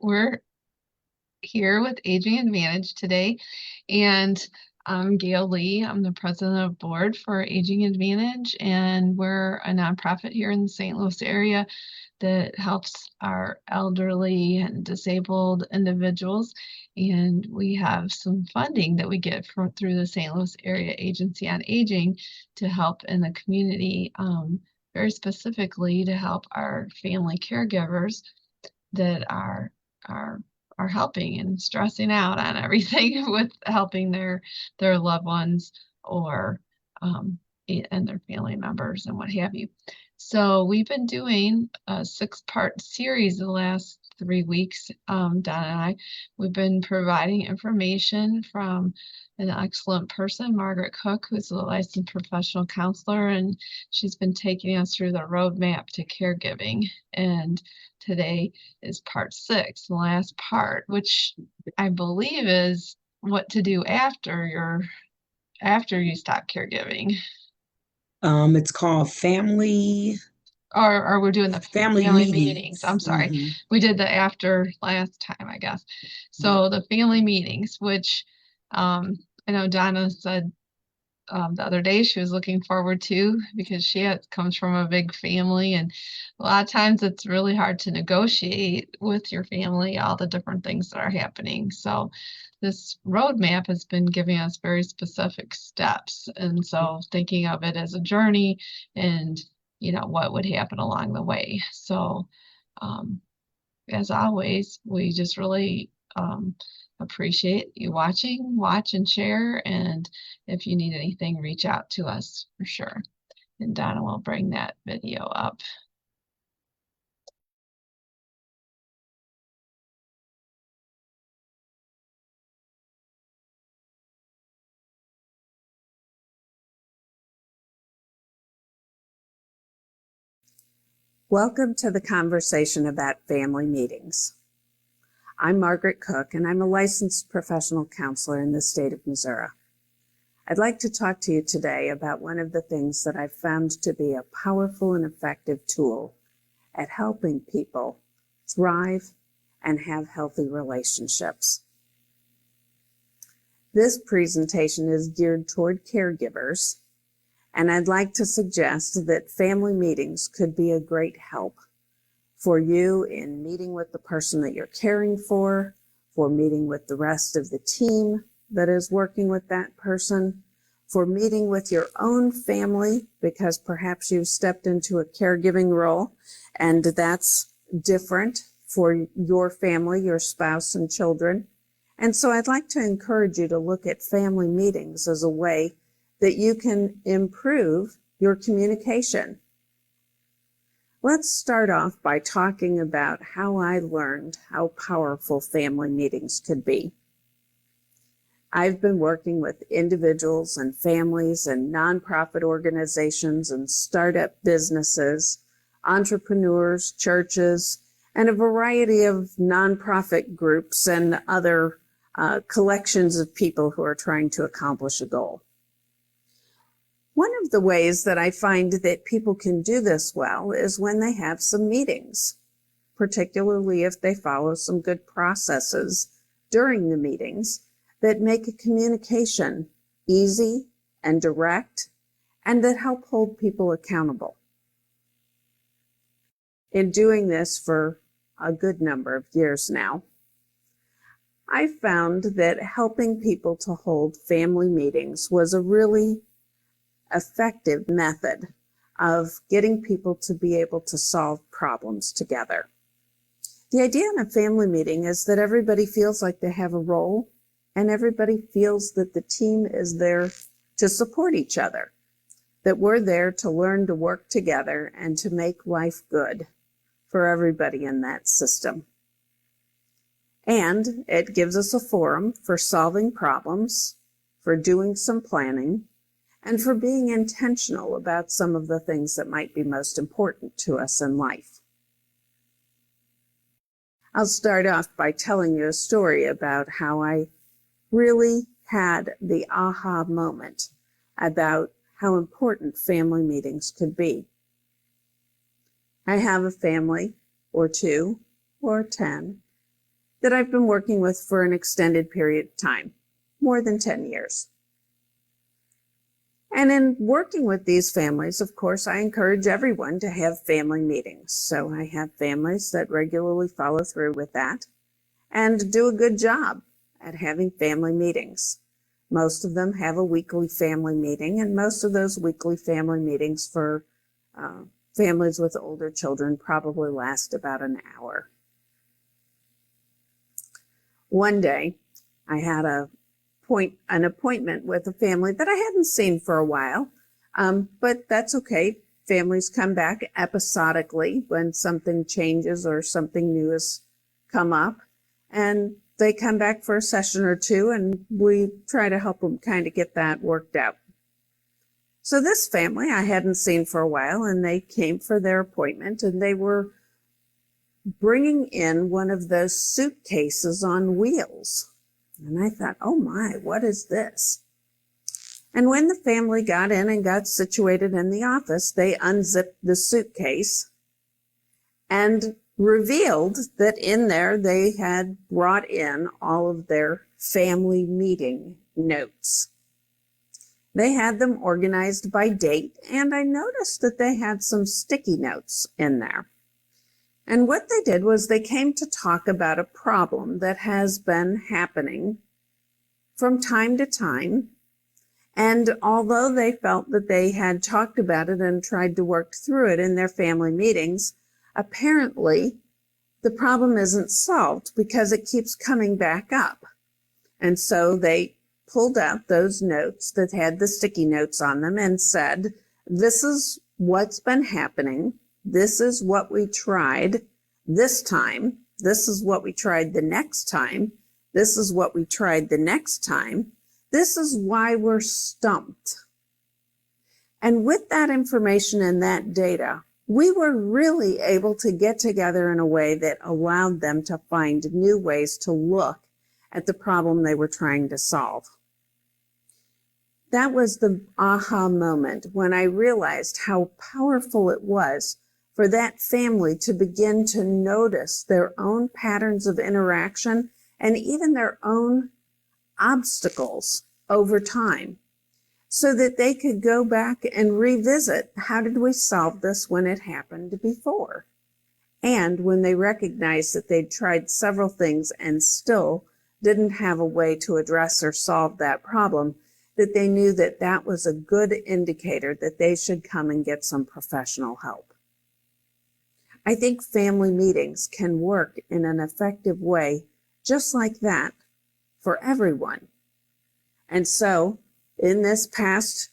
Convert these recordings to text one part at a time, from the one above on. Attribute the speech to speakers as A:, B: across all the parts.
A: We're here with Aging Advantage today, and I'm Gail Lee. I'm the president of board for Aging Advantage, and we're a nonprofit here in the St. Louis area that helps our elderly and disabled individuals. And we have some funding that we get through the St. Louis Area Agency on Aging to help in the community, very specifically to help our family caregivers that are helping and stressing out on everything with helping their loved ones or and their family members and what have you. So we've been doing a 6-part series the last 3 weeks. Donna and I, we've been providing information from an excellent person, Margaret Cook, who's a licensed professional counselor, and she's been taking us through the roadmap to caregiving. And today is part 6, the last part, which I believe is what to do after you stop caregiving.
B: It's called family.
A: Or we're doing the
B: family
A: meetings. I'm sorry.
B: Mm-hmm.
A: We did the after last time, I guess. So the family meetings, which I know Donna said the other day she was looking forward to, because she comes from a big family, and a lot of times it's really hard to negotiate with your family all the different things that are happening. So this roadmap has been giving us very specific steps, and so thinking of it as a journey and what would happen along the way. So as always, we just really appreciate you watch and share, and if you need anything, reach out to us for sure. And Donna will bring that video up.
C: Welcome to the conversation about family meetings. I'm Margaret Cook, and I'm a licensed professional counselor in the state of Missouri. I'd like to talk to you today about one of the things that I've found to be a powerful and effective tool at helping people thrive and have healthy relationships. This presentation is geared toward caregivers, and I'd like to suggest that family meetings could be a great help for you in meeting with the person that you're caring for meeting with the rest of the team that is working with that person, for meeting with your own family, because perhaps you've stepped into a caregiving role and that's different for your family, your spouse and children. And so I'd like to encourage you to look at family meetings as a way that you can improve your communication. Let's start off by talking about how I learned how powerful family meetings could be. I've been working with individuals and families and nonprofit organizations and startup businesses, entrepreneurs, churches, and a variety of nonprofit groups and other collections of people who are trying to accomplish a goal. One of the ways that I find that people can do this well is when they have some meetings, particularly if they follow some good processes during the meetings that make a communication easy and direct and that help hold people accountable. In doing this for a good number of years now, I found that helping people to hold family meetings was a really effective method of getting people to be able to solve problems together. The idea in a family meeting is that everybody feels like they have a role and everybody feels that the team is there to support each other, that we're there to learn to work together and to make life good for everybody in that system. And it gives us a forum for solving problems, for doing some planning, and for being intentional about some of the things that might be most important to us in life. I'll start off by telling you a story about how I really had the aha moment about how important family meetings could be. I have a family, or 2, or 10, that I've been working with for an extended period of time, more than 10 years. And in working with these families, of course, I encourage everyone to have family meetings. So I have families that regularly follow through with that and do a good job at having family meetings. Most of them have a weekly family meeting, and most of those weekly family meetings for families with older children probably last about an hour. One day, I had an appointment with a family that I hadn't seen for a while, but that's okay. Families come back episodically when something changes or something new has come up, and they come back for a session or two, and we try to help them kind of get that worked out. So this family I hadn't seen for a while, and they came for their appointment, and they were bringing in one of those suitcases on wheels. And I thought, oh my, what is this? And when the family got in and got situated in the office, they unzipped the suitcase and revealed that in there they had brought in all of their family meeting notes. They had them organized by date, and I noticed that they had some sticky notes in there. And what they did was they came to talk about a problem that has been happening from time to time. And although they felt that they had talked about it and tried to work through it in their family meetings, apparently the problem isn't solved because it keeps coming back up. And so they pulled out those notes that had the sticky notes on them and said, this is what's been happening. This is what we tried this time. This is what we tried the next time. This is what we tried the next time. This is why we're stumped. And with that information and that data, we were really able to get together in a way that allowed them to find new ways to look at the problem they were trying to solve. That was the aha moment when I realized how powerful it was for that family to begin to notice their own patterns of interaction and even their own obstacles over time, so that they could go back and revisit, how did we solve this when it happened before? And when they recognized that they'd tried several things and still didn't have a way to address or solve that problem, that they knew that that was a good indicator that they should come and get some professional help. I think family meetings can work in an effective way just like that for everyone. And so in this past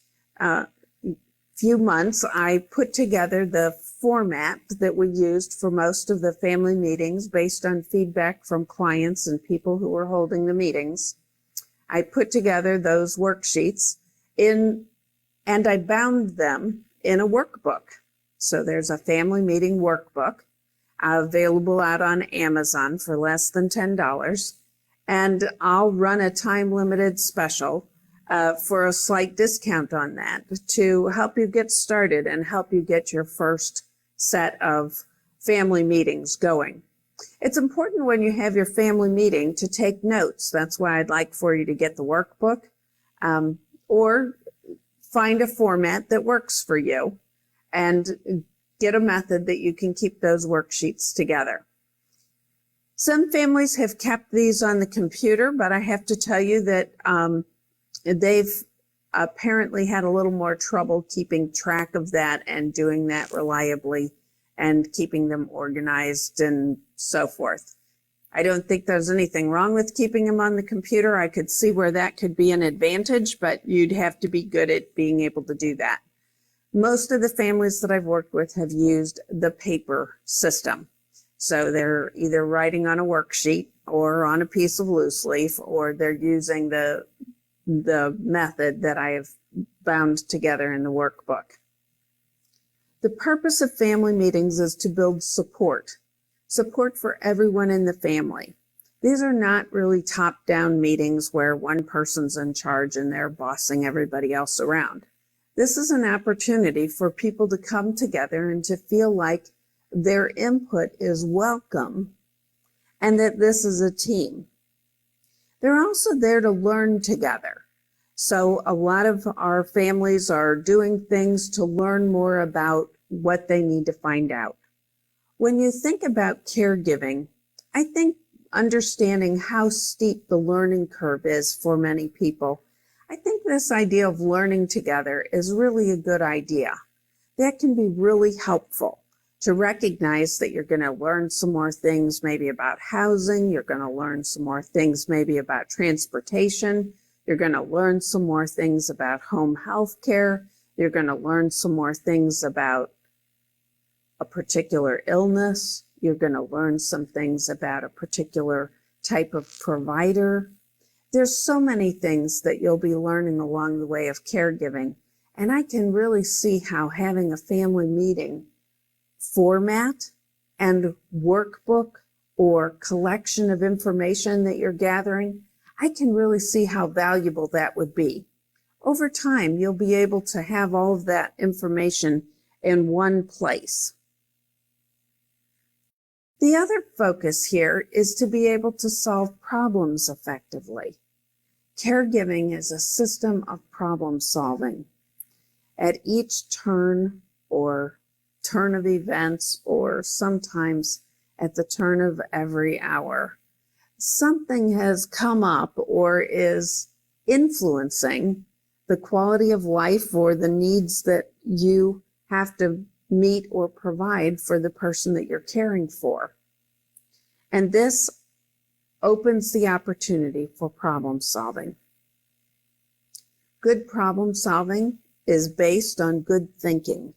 C: few months, I put together the format that we used for most of the family meetings based on feedback from clients and people who were holding the meetings. I put together those worksheets and I bound them in a workbook. So there's a family meeting workbook available out on Amazon for less than $10. And I'll run a time-limited special for a slight discount on that to help you get started and help you get your first set of family meetings going. It's important when you have your family meeting to take notes. That's why I'd like for you to get the workbook or find a format that works for you and get a method that you can keep those worksheets together. Some families have kept these on the computer, but I have to tell you that they've apparently had a little more trouble keeping track of that and doing that reliably and keeping them organized and so forth. I don't think there's anything wrong with keeping them on the computer. I could see where that could be an advantage, but you'd have to be good at being able to do that. Most of the families that I've worked with have used the paper system. So they're either writing on a worksheet or on a piece of loose leaf, or they're using the method that I have bound together in the workbook. The purpose of family meetings is to build support for everyone in the family. These are not really top-down meetings where one person's in charge and they're bossing everybody else around. This is an opportunity for people to come together and to feel like their input is welcome and that this is a team. They're also there to learn together. So a lot of our families are doing things to learn more about what they need to find out. When you think about caregiving, I think understanding how steep the learning curve is for many people, I think this idea of learning together is really a good idea. That can be really helpful to recognize that you're going to learn some more things maybe about housing, you're going to learn some more things maybe about transportation, you're going to learn some more things about home health care, you're going to learn some more things about a particular illness, you're going to learn some things about a particular type of provider. There's so many things that you'll be learning along the way of caregiving, and I can really see how having a family meeting format and workbook or collection of information that you're gathering, I can really see how valuable that would be. Over time, you'll be able to have all of that information in one place. The other focus here is to be able to solve problems effectively. Caregiving is a system of problem solving. At each turn of events, or sometimes at the turn of every hour, something has come up or is influencing the quality of life or the needs that you have to meet or provide for the person that you're caring for. And this opens the opportunity for problem solving. Good problem solving is based on good thinking,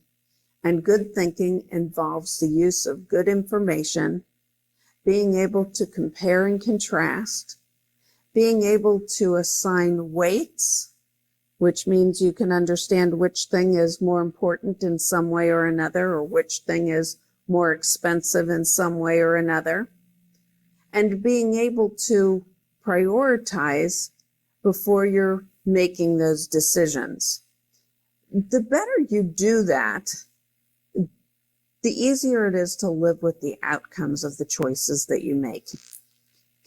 C: and good thinking involves the use of good information, being able to compare and contrast, being able to assign weights, which means you can understand which thing is more important in some way or another, or which thing is more expensive in some way or another, and being able to prioritize before you're making those decisions. The better you do that, the easier it is to live with the outcomes of the choices that you make.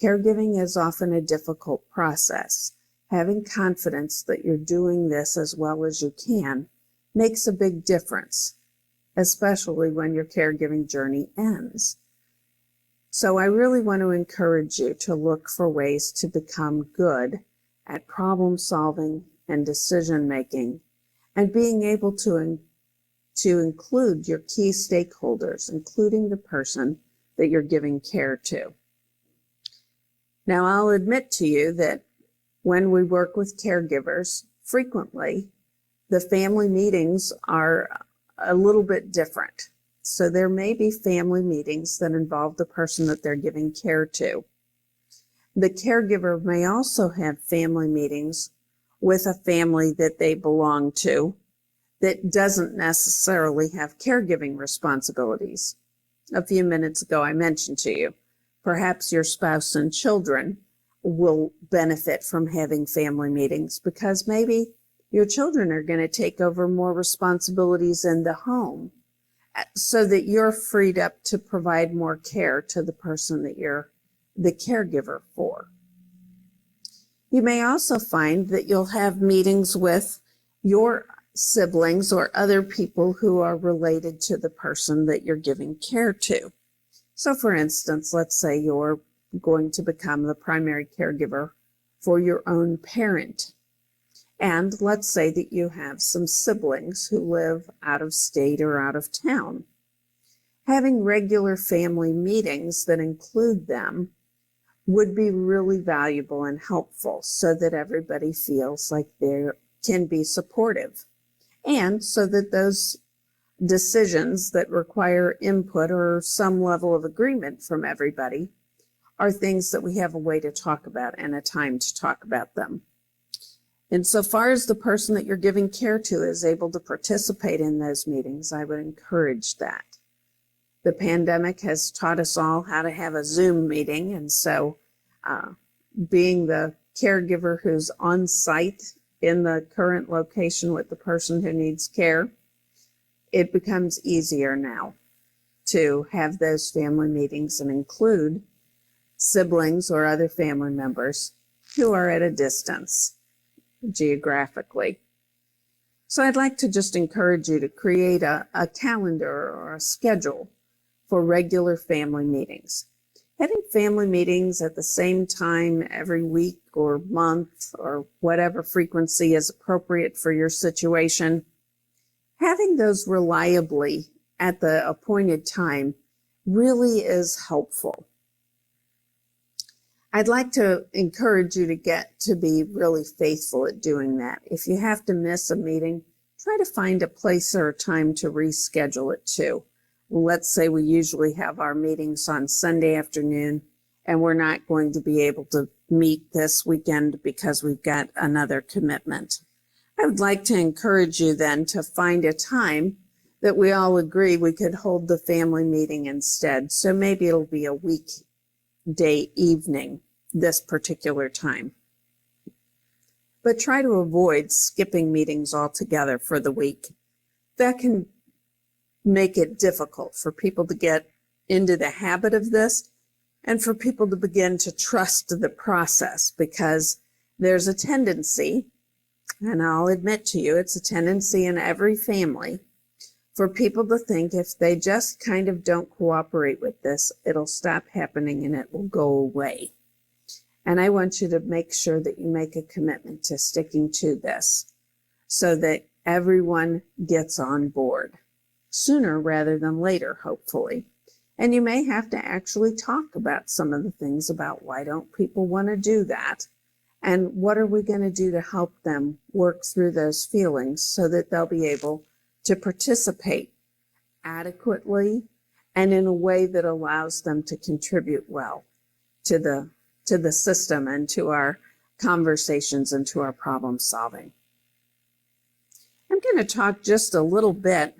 C: Caregiving is often a difficult process. Having confidence that you're doing this as well as you can makes a big difference, especially when your caregiving journey ends. So I really want to encourage you to look for ways to become good at problem solving and decision making, and being able to include your key stakeholders, including the person that you're giving care to. Now, I'll admit to you that when we work with caregivers, frequently the family meetings are a little bit different. So there may be family meetings that involve the person that they're giving care to. The caregiver may also have family meetings with a family that they belong to that doesn't necessarily have caregiving responsibilities. A few minutes ago, I mentioned to you, perhaps your spouse and children will benefit from having family meetings because maybe your children are going to take over more responsibilities in the home so that you're freed up to provide more care to the person that you're the caregiver for. You may also find that you'll have meetings with your siblings or other people who are related to the person that you're giving care to. So for instance, let's say you're going to become the primary caregiver for your own parent. And let's say that you have some siblings who live out of state or out of town. Having regular family meetings that include them would be really valuable and helpful so that everybody feels like they can be supportive, and so that those decisions that require input or some level of agreement from everybody are things that we have a way to talk about and a time to talk about them. Insofar as the person that you're giving care to is able to participate in those meetings, I would encourage that. The pandemic has taught us all how to have a Zoom meeting, and so being the caregiver who's on site in the current location with the person who needs care, it becomes easier now to have those family meetings and include siblings, or other family members who are at a distance geographically. So I'd like to just encourage you to create a calendar or a schedule for regular family meetings. Having family meetings at the same time every week or month or whatever frequency is appropriate for your situation, having those reliably at the appointed time really is helpful. I'd like to encourage you to get to be really faithful at doing that. If you have to miss a meeting, try to find a place or a time to reschedule it to. Let's say we usually have our meetings on Sunday afternoon, and we're not going to be able to meet this weekend because we've got another commitment. I would like to encourage you then to find a time that we all agree we could hold the family meeting instead. So maybe it'll be a weekday evening this particular time. But try to avoid skipping meetings altogether for the week. That can make it difficult for people to get into the habit of this and for people to begin to trust the process, because there's a tendency, and I'll admit to you, it's a tendency in every family for people to think if they just kind of don't cooperate with this, it'll stop happening and it will go away. And I want you to make sure that you make a commitment to sticking to this so that everyone gets on board sooner rather than later, hopefully. And you may have to actually talk about some of the things about why don't people want to do that, and what are we going to do to help them work through those feelings so that they'll be able to participate adequately and in a way that allows them to contribute well to the system and to our conversations and to our problem solving. I'm going to talk just a little bit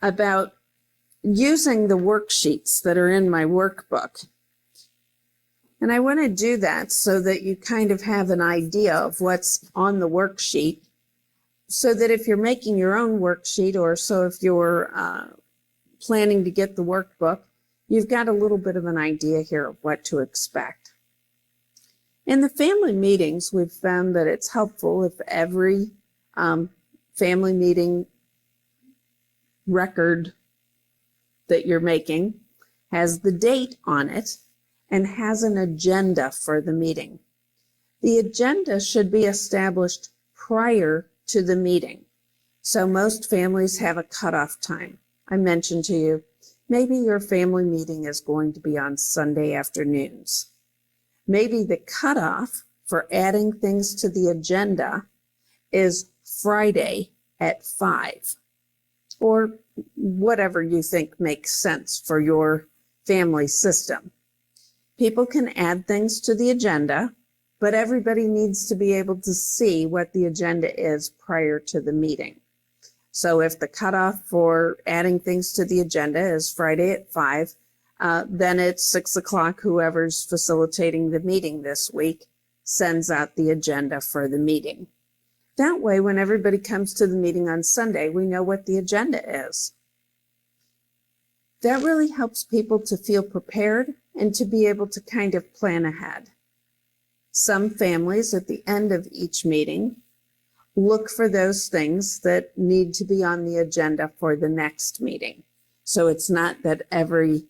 C: about using the worksheets that are in my workbook. And I want to do that so that you kind of have an idea of what's on the worksheet, so that if you're making your own worksheet, or so if you're planning to get the workbook, you've got a little bit of an idea here of what to expect. In the family meetings, we've found that it's helpful if every family meeting record that you're making has the date on it and has an agenda for the meeting. The agenda should be established prior to the meeting. So most families have a cutoff time. I mentioned to you, maybe your family meeting is going to be on Sunday afternoons. Maybe the cutoff for adding things to the agenda is Friday at 5, or whatever you think makes sense for your family system. People can add things to the agenda, but everybody needs to be able to see what the agenda is prior to the meeting. So if the cutoff for adding things to the agenda is Friday at 5, then at 6 o'clock, whoever's facilitating the meeting this week sends out the agenda for the meeting. That way, when everybody comes to the meeting on Sunday, we know what the agenda is. That really helps people to feel prepared and to be able to kind of plan ahead. Some families at the end of each meeting look for those things that need to be on the agenda for the next meeting. So it's not that every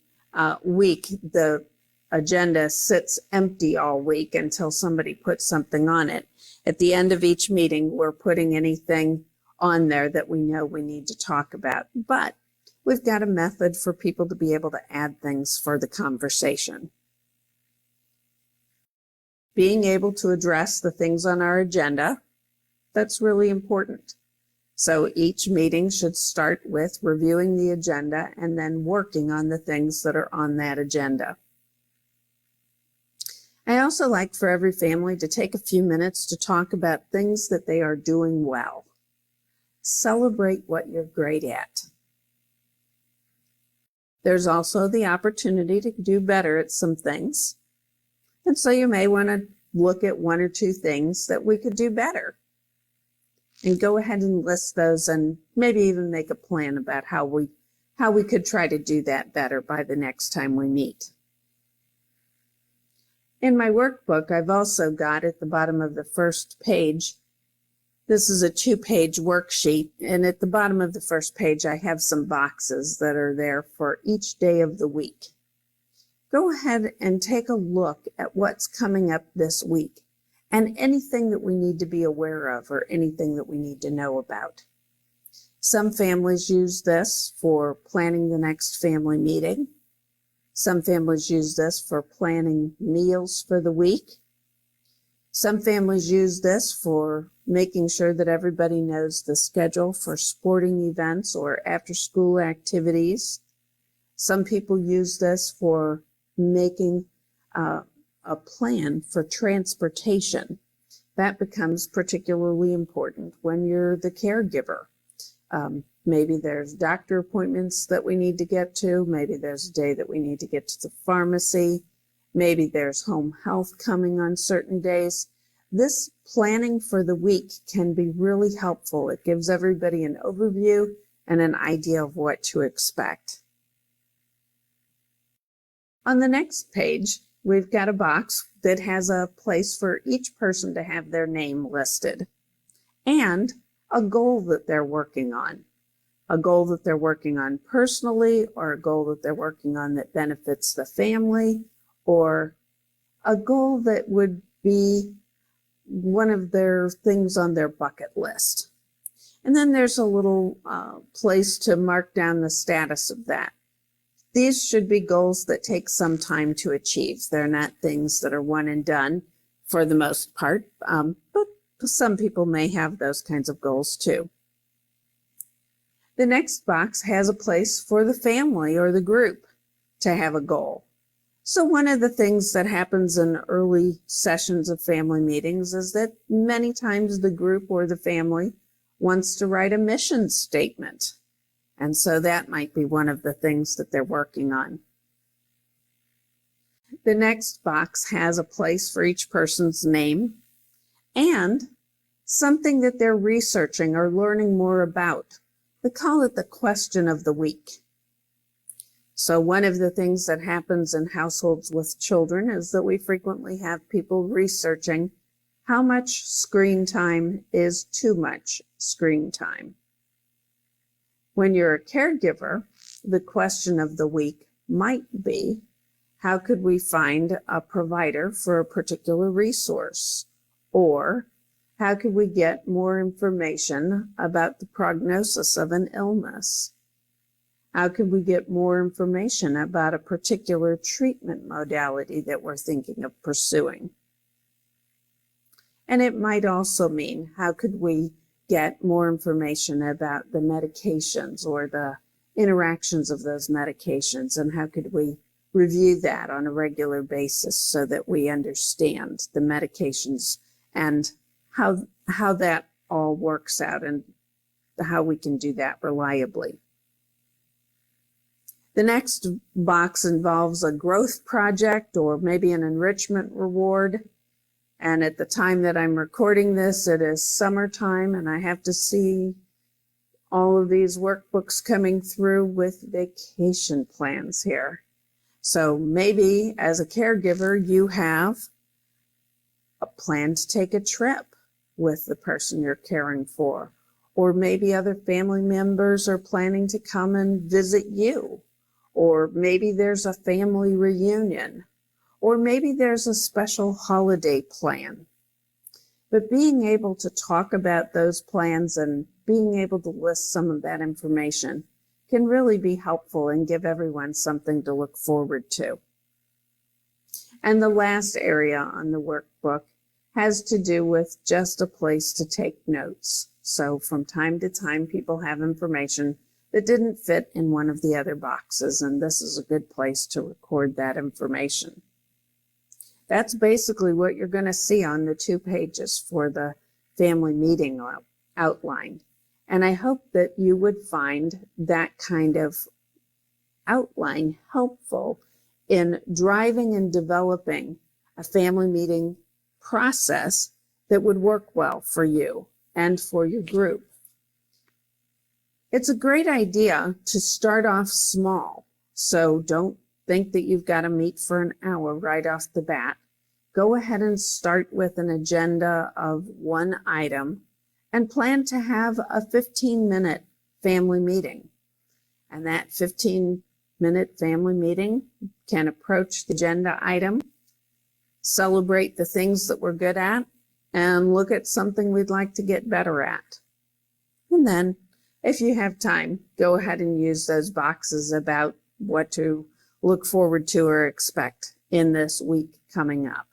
C: week the agenda sits empty all week until somebody puts something on it. At the end of each meeting, we're putting anything on there that we know we need to talk about. But we've got a method for people to be able to add things for the conversation. Being able to address the things on our agenda, that's really important. So each meeting should start with reviewing the agenda and then working on the things that are on that agenda. I also like for every family to take a few minutes to talk about things that they are doing well. Celebrate what you're great at. There's also the opportunity to do better at some things. And so you may want to look at one or two things that we could do better. And go ahead and list those and maybe even make a plan about how we could try to do that better by the next time we meet. In my workbook, I've also got at the bottom of the first page, this is a 2-page worksheet, and at the bottom of the first page, I have some boxes that are there for each day of the week. Go ahead and take a look at what's coming up this week and anything that we need to be aware of or anything that we need to know about. Some families use this for planning the next family meeting. Some families use this for planning meals for the week. Some families use this for making sure that everybody knows the schedule for sporting events or after-school activities. Some people use this for making a plan for transportation. That becomes particularly important when you're the caregiver. Maybe there's doctor appointments that we need to get to. Maybe there's a day that we need to get to the pharmacy. Maybe there's home health coming on certain days. This planning for the week can be really helpful. It gives everybody an overview and an idea of what to expect. On the next page, we've got a box that has a place for each person to have their name listed and a goal that they're working on. A goal that they're working on personally, or a goal that they're working on that benefits the family, or a goal that would be one of their things on their bucket list. And then there's a little place to mark down the status of that. These should be goals that take some time to achieve. They're not things that are one and done for the most part, but some people may have those kinds of goals too. The next box has a place for the family or the group to have a goal. So one of the things that happens in early sessions of family meetings is that many times the group or the family wants to write a mission statement. And so that might be one of the things that they're working on. The next box has a place for each person's name and something that they're researching or learning more about. We call it the question of the week. So one of the things that happens in households with children is that we frequently have people researching how much screen time is too much screen time. When you're a caregiver, the question of the week might be, how could we find a provider for a particular resource? Or how could we get more information about the prognosis of an illness? How could we get more information about a particular treatment modality that we're thinking of pursuing? And it might also mean, how could we get more information about the medications or the interactions of those medications, and how could we review that on a regular basis so that we understand the medications and how that all works out and how we can do that reliably. The next box involves a growth project or maybe an enrichment reward. And at the time that I'm recording this, it is summertime, and I have to see all of these workbooks coming through with vacation plans here. So maybe as a caregiver, you have a plan to take a trip with the person you're caring for, or maybe other family members are planning to come and visit you, or maybe there's a family reunion, or maybe there's a special holiday plan. But being able to talk about those plans and being able to list some of that information can really be helpful and give everyone something to look forward to. And the last area on the workbook has to do with just a place to take notes. So from time to time, people have information that didn't fit in one of the other boxes, and this is a good place to record that information. That's basically what you're going to see on the 2 pages for the family meeting outline. And I hope that you would find that kind of outline helpful in driving and developing a family meeting process that would work well for you and for your group. It's a great idea to start off small. So don't think that you've got to meet for an hour right off the bat. go ahead and start with an agenda of one item and plan to have a 15-minute family meeting. And that 15-minute family meeting can approach the agenda item, celebrate the things that we're good at, and look at something we'd like to get better at. And then, if you have time, go ahead and use those boxes about what to look forward to or expect in this week coming up.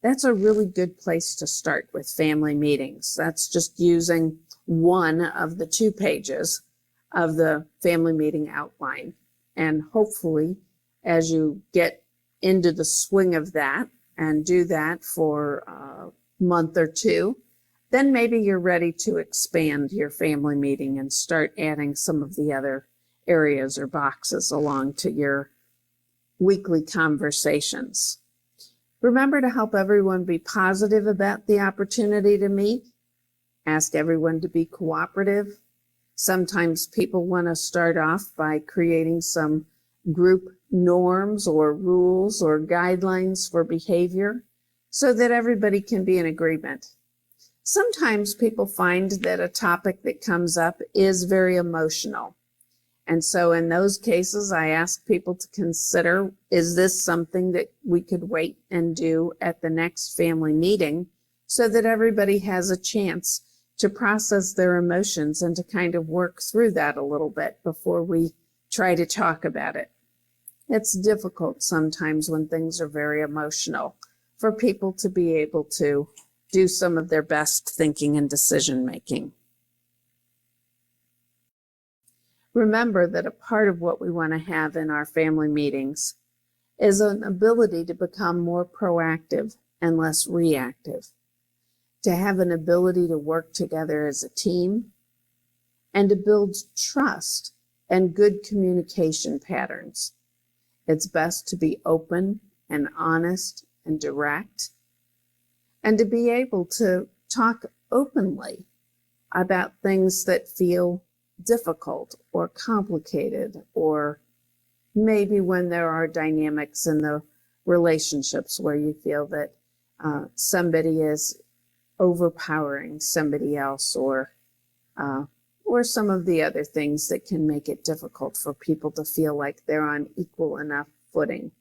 C: That's a really good place to start with family meetings. That's just using one of the 2 pages of the family meeting outline. And hopefully, as you get into the swing of that and do that for a month or 2, then maybe you're ready to expand your family meeting and start adding some of the other areas or boxes along to your weekly conversations. Remember to help everyone be positive about the opportunity to meet. Ask everyone to be cooperative. Sometimes people want to start off by creating some group norms or rules or guidelines for behavior so that everybody can be in agreement. Sometimes people find that a topic that comes up is very emotional. And so in those cases, I ask people to consider, is this something that we could wait and do at the next family meeting so that everybody has a chance to process their emotions and to kind of work through that a little bit before we try to talk about it. It's difficult sometimes when things are very emotional for people to be able to do some of their best thinking and decision making. Remember that a part of what we want to have in our family meetings is an ability to become more proactive and less reactive, to have an ability to work together as a team, and to build trust and good communication patterns. It's best to be open and honest and direct, and to be able to talk openly about things that feel difficult or complicated, or maybe when there are dynamics in the relationships where you feel that somebody is overpowering somebody else, or some of the other things that can make it difficult for people to feel like they're on equal enough footing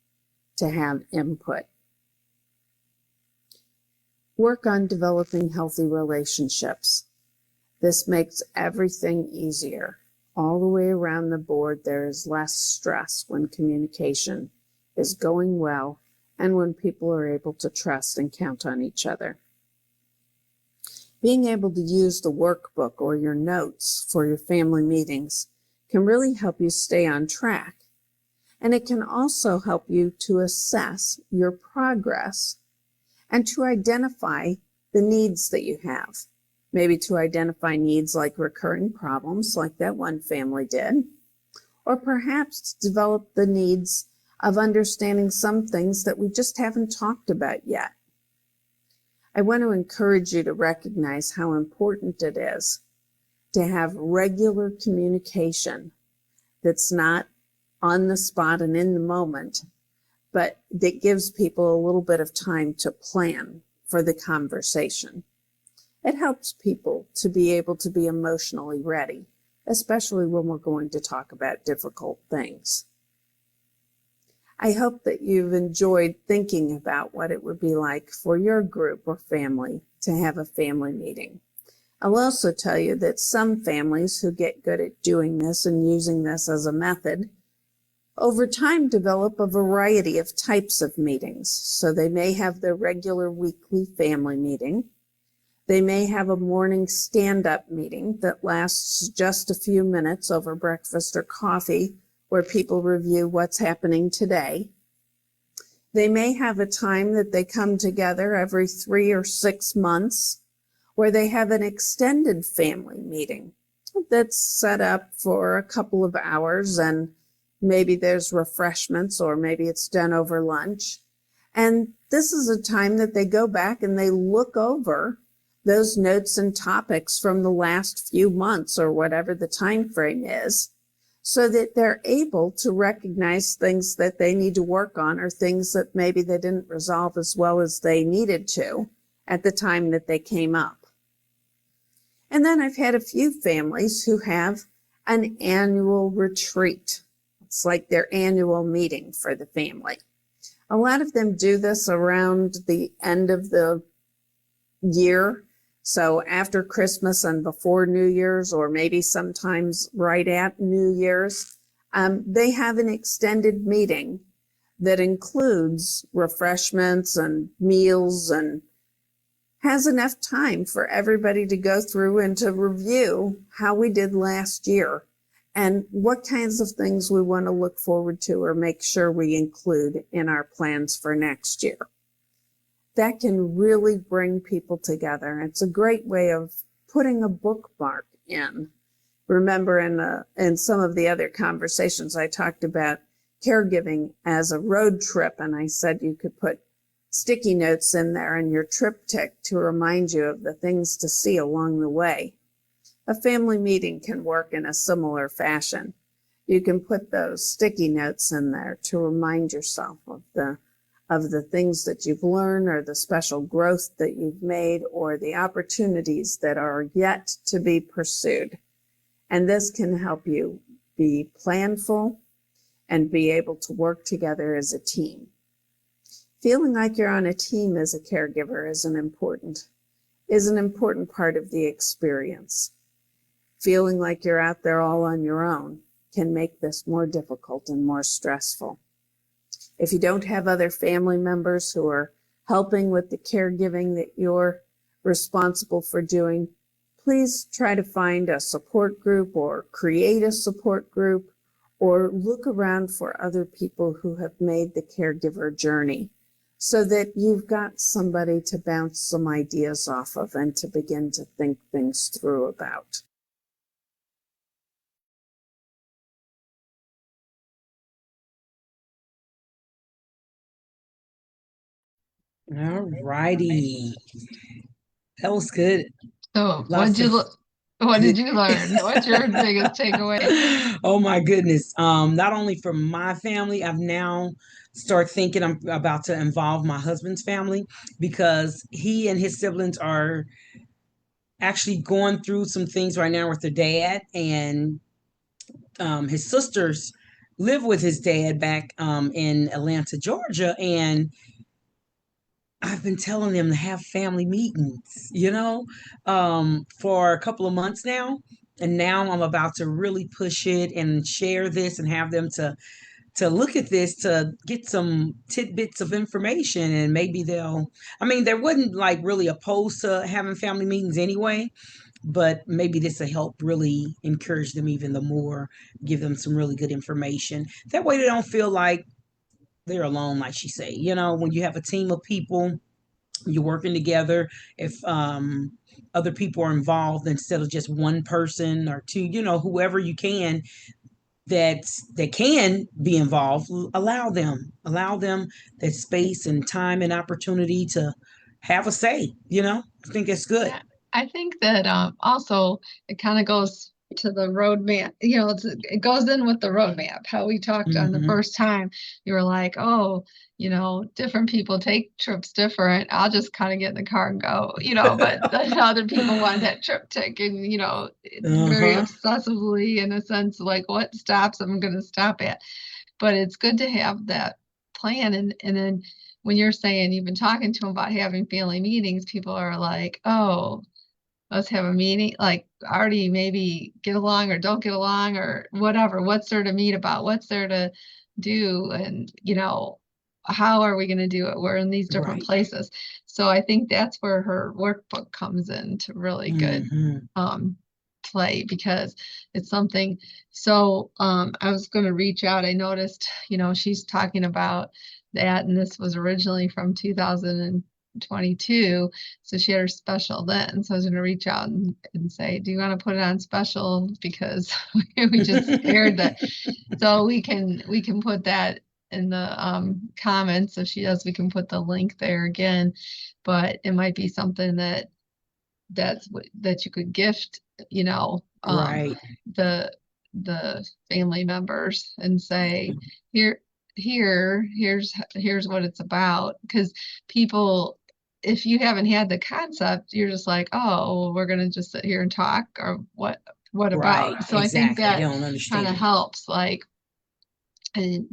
C: to have input. Work on developing healthy relationships. This makes everything easier. All the way around the board, there is less stress when communication is going well and when people are able to trust and count on each other. Being able to use the workbook or your notes for your family meetings can really help you stay on track. And it can also help you to assess your progress and to identify the needs that you have. Maybe to identify needs like recurring problems, like that one family did, or perhaps to develop the needs of understanding some things that we just haven't talked about yet. I want to encourage you to recognize how important it is to have regular communication that's not on the spot and in the moment, but that gives people a little bit of time to plan for the conversation. It helps people to be able to be emotionally ready, especially when we're going to talk about difficult things. I hope that you've enjoyed thinking about what it would be like for your group or family to have a family meeting. I'll also tell you that some families who get good at doing this and using this as a method, over time develop a variety of types of meetings. So they may have their regular weekly family meeting. They may have a morning stand-up meeting that lasts just a few minutes over breakfast or coffee, where people review what's happening today. They may have a time that they come together every 3 or 6 months, where they have an extended family meeting that's set up for a couple of hours, and maybe there's refreshments, or maybe it's done over lunch. And this is a time that they go back and they look over those notes and topics from the last few months or whatever the time frame is, so that they're able to recognize things that they need to work on or things that maybe they didn't resolve as well as they needed to at the time that they came up. And then I've had a few families who have an annual retreat. It's like their annual meeting for the family. A lot of them do this around the end of the year. So after Christmas and before New Year's, or maybe sometimes right at New Year's, they have an extended meeting that includes refreshments and meals and has enough time for everybody to go through and to review how we did last year and what kinds of things we want to look forward to or make sure we include in our plans for next year. That can really bring people together. It's a great way of putting a bookmark in. Remember in some of the other conversations, I talked about caregiving as a road trip, and I said you could put sticky notes in there and your triptych to remind you of the things to see along the way. A family meeting can work in a similar fashion. You can put those sticky notes in there to remind yourself of the things that you've learned or the special growth that you've made or the opportunities that are yet to be pursued. And this can help you be planful and be able to work together as a team. Feeling like you're on a team as a caregiver is an important part of the experience. Feeling like you're out there all on your own can make this more difficult and more stressful. If you don't have other family members who are helping with the caregiving that you're responsible for doing, please try to find a support group or create a support group or look around for other people who have made the caregiver journey so that you've got somebody to bounce some ideas off of and to begin to think things through about.
B: All righty. That was good.
A: So
B: Lots of
A: what did
B: good.
A: you learn? What's your biggest takeaway?
B: Oh my goodness. Not only for my family, I've now start thinking I'm about to involve my husband's family because he and his siblings are actually going through some things right now with their dad, and his sisters live with his dad back in Atlanta, Georgia, and I've been telling them to have family meetings, for a couple of months now. And now I'm about to really push it and share this and have them to look at this to get some tidbits of information, and maybe they wouldn't like really opposed to having family meetings anyway, but maybe this will help really encourage them even the more, give them some really good information. That way they don't feel like they're alone, like she say. When you have a team of people, you're working together. If other people are involved instead of just one person or two, whoever you can that can be involved, allow them that space and time and opportunity to have a say. I think it's good.
A: Yeah, I think that also it kind of goes to the roadmap. It goes in with the roadmap. How we talked on the
B: Hmm.
A: first time, you were like, "Oh, different people take trips different. I'll just kind of get in the car and go." But the other people want that trip taken. Very
B: Uh-huh.
A: obsessively, in a sense, like what stops I'm going to stop at. But it's good to have that plan, and then when you're saying you've been talking to them about having family meetings, people are like, oh, let's have a meeting, like already maybe get along or don't get along or whatever. What's there to meet about? What's there to do? And, how are we going to do it? We're in these different
B: Right.
A: places. So I think that's where her workbook comes in to really good
B: Hmm.
A: play, because it's something. So I was going to reach out. I noticed, she's talking about that, and this was originally from 2022. So she had her special then. So I was going to reach out and say, do you want to put it on special? Because we just aired that. So we can put that in the comments. If she does, we can put the link there again. But it might be something that you could gift,
B: Right.
A: the the family members and say, here's what it's about. Because people, if you haven't had the concept, you're just like, oh, well, we're gonna just sit here and talk, or what
B: Right,
A: about? So I think
B: exactly. They
A: that
B: don't
A: kind of
B: understand.
A: helps, like, and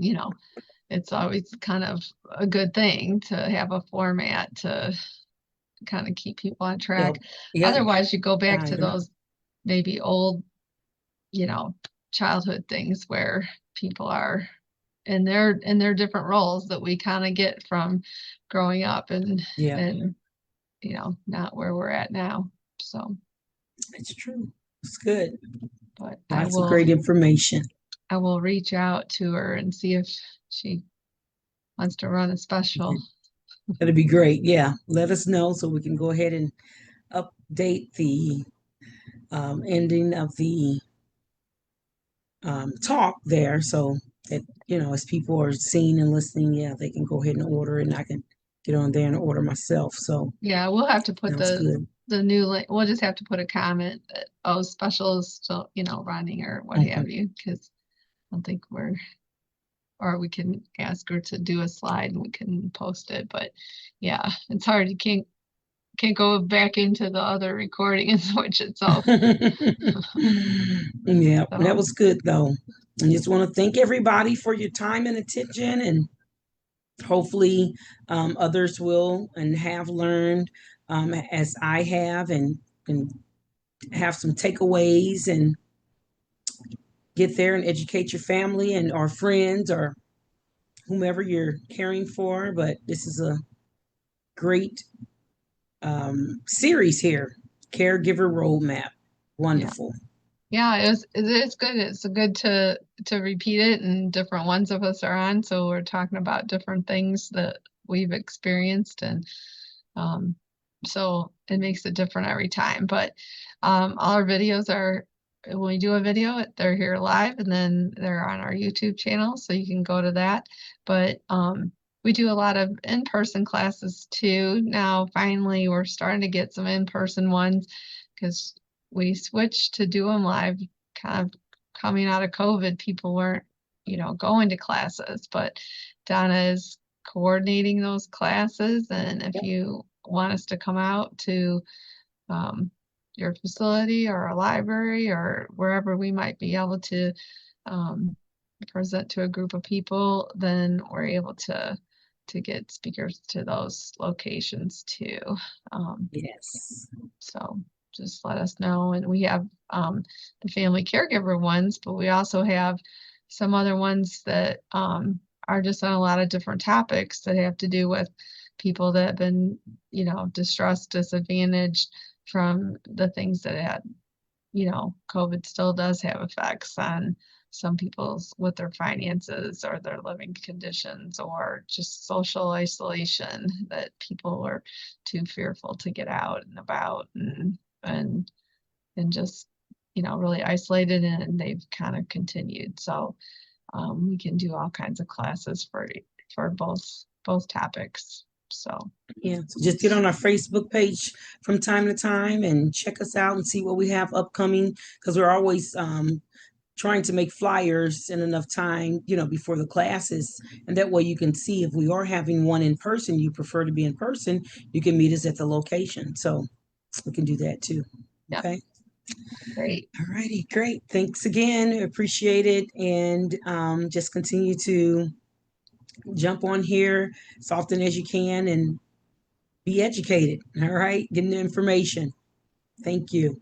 A: it's always kind of a good thing to have a format to kind of keep people on track.
B: Yep. Yep.
A: Otherwise, you go back
B: I
A: to
B: agree.
A: those maybe old, you know, childhood things where people are in their different roles that we kind of get from growing up,
B: Yeah,
A: and not where we're at now. So,
B: it's true. It's good.
A: but I
B: Lots of
A: will
B: great information.
A: I will reach out to her and see if she wants to run a special.
B: That'd be great. Yeah, let us know so we can go ahead and update the ending of the talk there, so that as people are seeing and listening, yeah, they can go ahead and order, and I can get on there and order myself. So
A: Yeah, we'll have to put
B: sounds good.
A: the new link. We'll just have to put a comment that, oh, special is still, running or what
B: Mhm.
A: have you, because I don't think or we can ask her to do a slide and we can post it. But yeah, it's hard. You can't go back into the other recording and switch it. So,
B: Yeah, that
A: so
B: was good though. I just want to thank everybody for your time and attention, and hopefully others will and have learned as I have, and have some takeaways and get there and educate your family and our friends or whomever you're caring for. But this is a great series here, Caregiver Roadmap.
A: yeah.
B: Wonderful.
A: Yeah, it's good. It's good to repeat it, and different ones of us are on, so we're talking about different things that we've experienced, and um, so it makes it different every time. But all our videos are when we do a video, they're here live, and then they're on our YouTube channel, so you can go to that. But we do a lot of in-person classes too. Now, finally, we're starting to get some in-person ones because we switched to do them live, kind of coming out of COVID. People weren't, going to classes, but Donna is coordinating those classes. And if
B: Yep.
A: you want us to come out to um, your facility or a library or wherever we might be able to um, present to a group of people, then we're able to get speakers to those locations too. Um,
B: Yes.
A: so just let us know. And we have the family caregiver ones, but we also have some other ones that are just on a lot of different topics that have to do with people that have been, distressed, disadvantaged from the things that had, COVID still does have effects on some people's with their finances or their living conditions or just social isolation, that people are too fearful to get out and about, and just really isolated, and they've kind of continued. So we can do all kinds of classes for both topics. So
B: Yeah. So just get on our Facebook page from time to time and check us out and see what we have upcoming, because we're always trying to make flyers in enough time, before the classes. And that way you can see if we are having one in person, you prefer to be in person, you can meet us at the location. So we can do that too.
A: yeah,
B: Okay.
A: great.
B: All righty. Great. Thanks again. Appreciate it. And just continue to jump on here as often as you can and be educated. All right. Getting the information. Thank you.